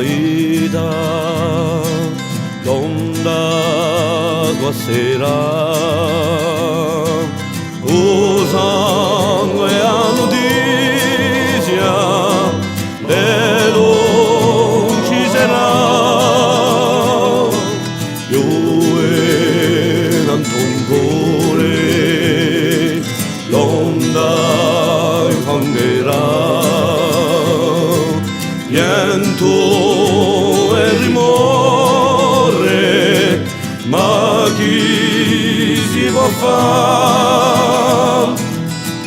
caída, donde aguacera, usando a noticia de non ci sarà. Io tanto in cuore l'onda infangherà, pianto e rimore, ma chi si può fare?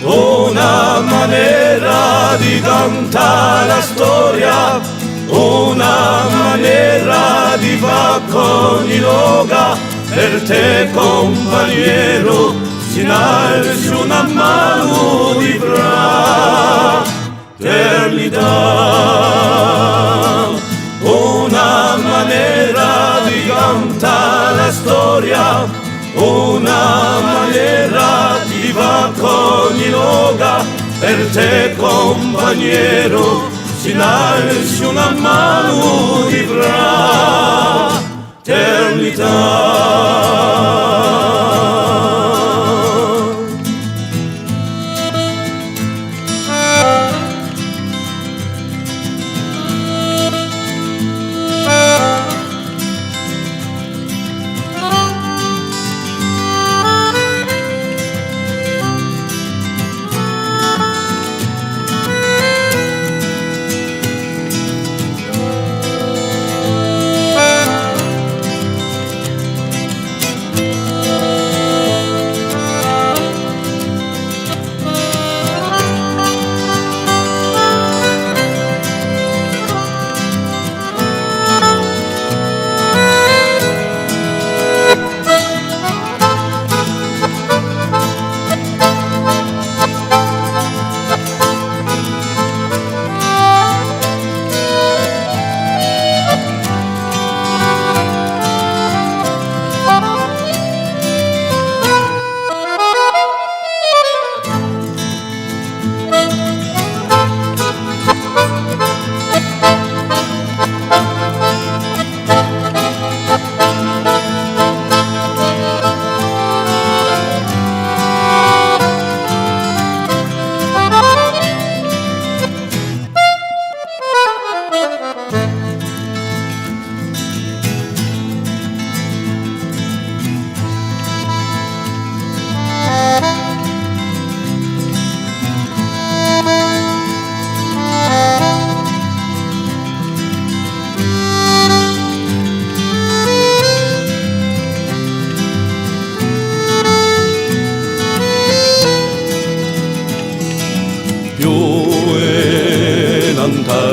Una maniera di cantare la storia, una maniera di far cognoga, per te compagnero si nasce una mano di fraternità. Una maniera di cantare la storia, una maniera di far cognoga, per te compagnero si nasce una mano di fraternità.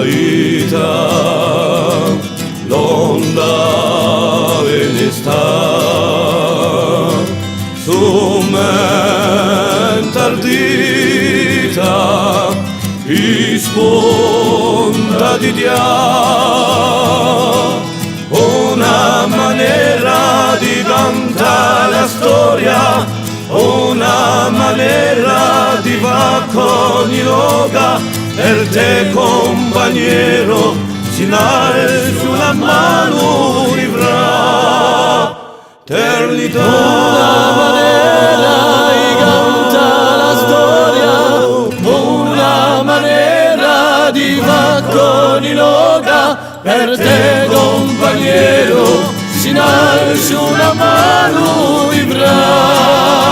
Ita, l'onda ve ne sta, sumentardita, isponda di dia, una maniera di cantare la storia, una maniera di far cognoga, per te compagnero si nasce una mano di fraternità. Una maniera di cantare la storia, una maniera di far cognoga, per te compagnero si nasce una mano di fraternità.